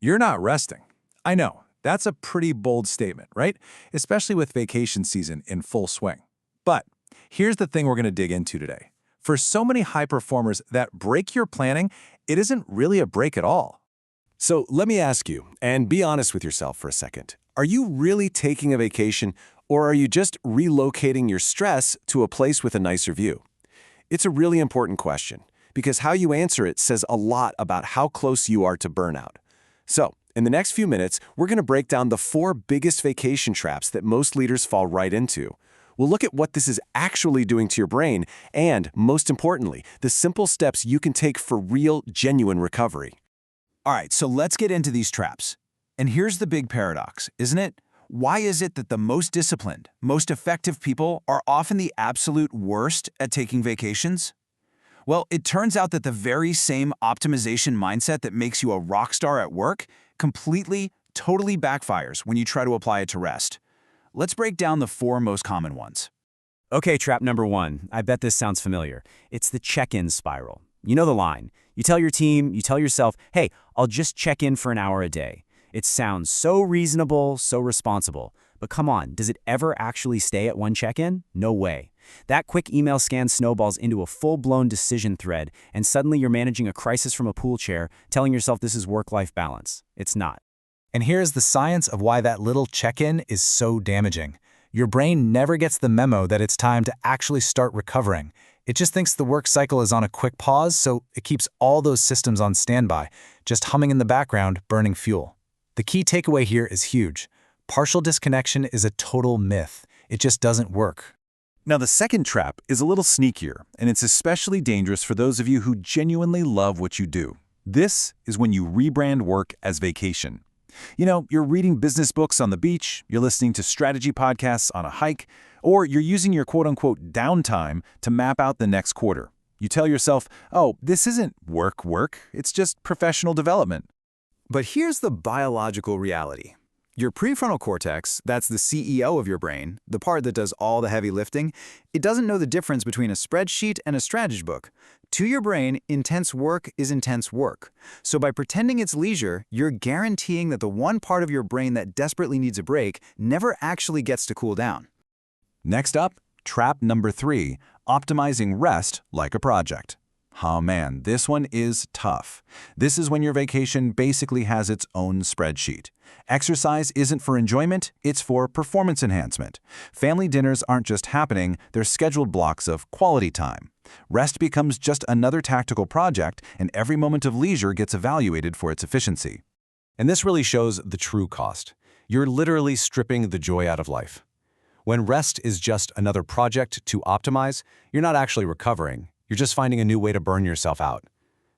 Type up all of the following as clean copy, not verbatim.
You're not resting. I know, that's a pretty bold statement, right? Especially with vacation season in full swing. But here's the thing we're going to dig into today. For so many high performers that break your planning, it isn't really a break at all. So let me ask you, and be honest with yourself for a second. Are you really taking a vacation, or are you just relocating your stress to a place with a nicer view? It's a really important question, because how you answer it says a lot about how close you are to burnout. So, in the next few minutes, we're going to break down the 4 biggest vacation traps that most leaders fall right into. We'll look at what this is actually doing to your brain, and, most importantly, the simple steps you can take for real, genuine recovery. All right, so let's get into these traps. And here's the big paradox, isn't it? Why is it that the most disciplined, most effective people are often the absolute worst at taking vacations? Well, it turns out that the very same optimization mindset that makes you a rock star at work completely, totally backfires when you try to apply it to rest. Let's break down the 4 most common ones. Okay, trap number 1. I bet this sounds familiar. It's the check-in spiral. You know the line. You tell your team, you tell yourself, hey, I'll just check in for an hour a day. It sounds so reasonable, so responsible. But come on, does it ever actually stay at one check-in? No way. That quick email scan snowballs into a full-blown decision thread, and suddenly you're managing a crisis from a pool chair, telling yourself this is work-life balance. It's not. And here's the science of why that little check-in is so damaging. Your brain never gets the memo that it's time to actually start recovering. It just thinks the work cycle is on a quick pause, so it keeps all those systems on standby, just humming in the background, burning fuel. The key takeaway here is huge. Partial disconnection is a total myth. It just doesn't work. Now, the second trap is a little sneakier, and it's especially dangerous for those of you who genuinely love what you do. This is when you rebrand work as vacation. You know, you're reading business books on the beach, you're listening to strategy podcasts on a hike, or you're using your quote-unquote downtime to map out the next quarter. You tell yourself, oh, this isn't work, it's just professional development. But here's the biological reality. Your prefrontal cortex, that's the CEO of your brain, the part that does all the heavy lifting, it doesn't know the difference between a spreadsheet and a strategy book. To your brain, intense work is intense work. So by pretending it's leisure, you're guaranteeing that the one part of your brain that desperately needs a break never actually gets to cool down. Next up, trap number 3, optimizing rest like a project. Oh man, this one is tough. This is when your vacation basically has its own spreadsheet. Exercise isn't for enjoyment, it's for performance enhancement. Family dinners aren't just happening, they're scheduled blocks of quality time. Rest becomes just another tactical project, and every moment of leisure gets evaluated for its efficiency. And this really shows the true cost. You're literally stripping the joy out of life. When rest is just another project to optimize, you're not actually recovering. You're just finding a new way to burn yourself out.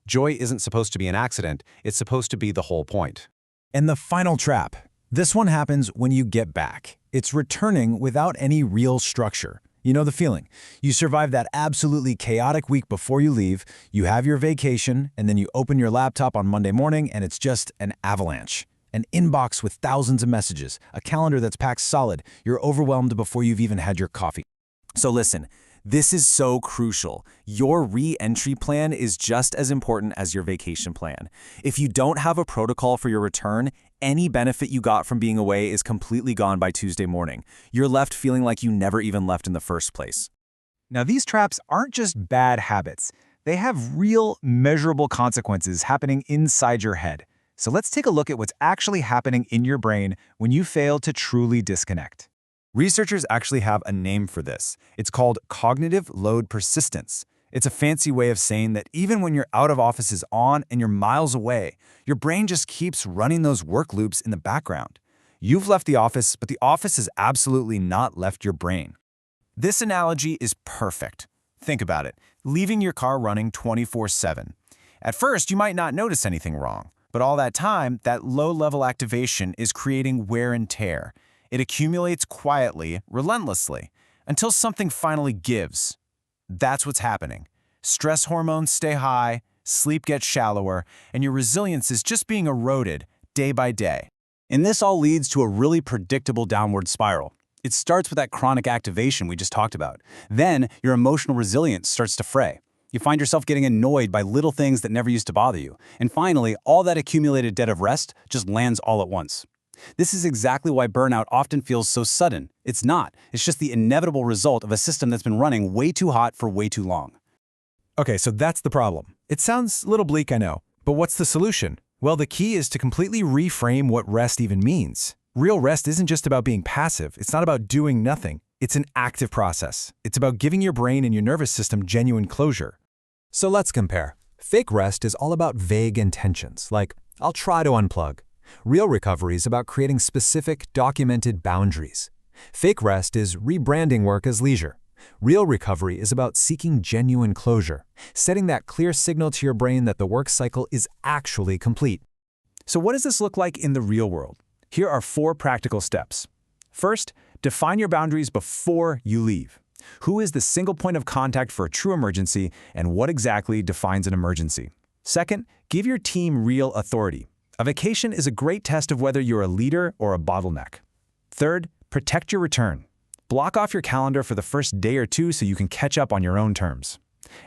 Joy isn't supposed to be an accident, it's supposed to be the whole point. And the final trap. This one happens when you get back. It's returning without any real structure. You know the feeling. You survive that absolutely chaotic week before you leave, you have your vacation, and then you open your laptop on Monday morning and it's just an avalanche. An inbox with thousands of messages, a calendar that's packed solid. You're overwhelmed before you've even had your coffee. So listen, this is so crucial. Your re-entry plan is just as important as your vacation plan. If you don't have a protocol for your return, any benefit you got from being away is completely gone by Tuesday morning. You're left feeling like you never even left in the first place. Now, these traps aren't just bad habits. They have real, measurable consequences happening inside your head. So let's take a look at what's actually happening in your brain when you fail to truly disconnect. Researchers actually have a name for this. It's called cognitive load persistence. It's a fancy way of saying that even when your out-of-office is on and you're miles away, your brain just keeps running those work loops in the background. You've left the office, but the office has absolutely not left your brain. This analogy is perfect. Think about it. Leaving your car running 24/7. At first, you might not notice anything wrong, but all that time, that low-level activation is creating wear and tear. It accumulates quietly, relentlessly, until something finally gives. That's what's happening. Stress hormones stay high, sleep gets shallower, and your resilience is just being eroded day by day. And this all leads to a really predictable downward spiral. It starts with that chronic activation we just talked about. Then your emotional resilience starts to fray. You find yourself getting annoyed by little things that never used to bother you. And finally, all that accumulated debt of rest just lands all at once. This is exactly why burnout often feels so sudden. It's not. It's just the inevitable result of a system that's been running way too hot for way too long. Okay, so that's the problem. It sounds a little bleak, I know. But what's the solution? Well, the key is to completely reframe what rest even means. Real rest isn't just about being passive. It's not about doing nothing. It's an active process. It's about giving your brain and your nervous system genuine closure. So let's compare. Fake rest is all about vague intentions, like, I'll try to unplug. Real recovery is about creating specific, documented boundaries. Fake rest is rebranding work as leisure. Real recovery is about seeking genuine closure, setting that clear signal to your brain that the work cycle is actually complete. So what does this look like in the real world? Here are 4 practical steps. First, define your boundaries before you leave. Who is the single point of contact for a true emergency, and what exactly defines an emergency? Second, give your team real authority. A vacation is a great test of whether you're a leader or a bottleneck. Third, protect your return. Block off your calendar for the first day or 2 so you can catch up on your own terms.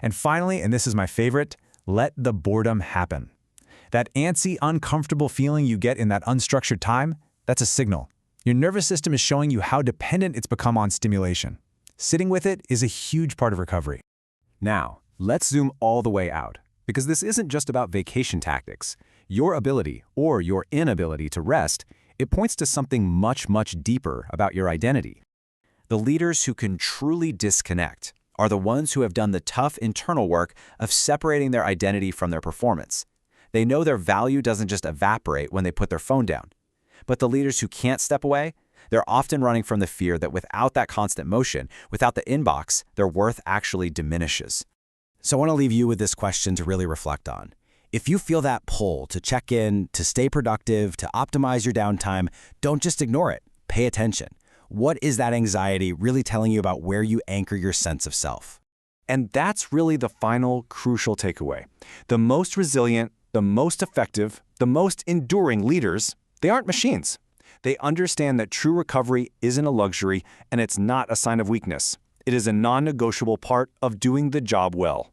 And finally, and this is my favorite, let the boredom happen. That antsy, uncomfortable feeling you get in that unstructured time, that's a signal. Your nervous system is showing you how dependent it's become on stimulation. Sitting with it is a huge part of recovery. Now, let's zoom all the way out, because this isn't just about vacation tactics. Your ability, or your inability to rest, it points to something much, much deeper about your identity. The leaders who can truly disconnect are the ones who have done the tough internal work of separating their identity from their performance. They know their value doesn't just evaporate when they put their phone down. But the leaders who can't step away, they're often running from the fear that without that constant motion, without the inbox, their worth actually diminishes. So I want to leave you with this question to really reflect on. If you feel that pull to check in, to stay productive, to optimize your downtime, don't just ignore it. Pay attention. What is that anxiety really telling you about where you anchor your sense of self? And that's really the final crucial takeaway. The most resilient, the most effective, the most enduring leaders, they aren't machines. They understand that true recovery isn't a luxury and it's not a sign of weakness. It is a non-negotiable part of doing the job well.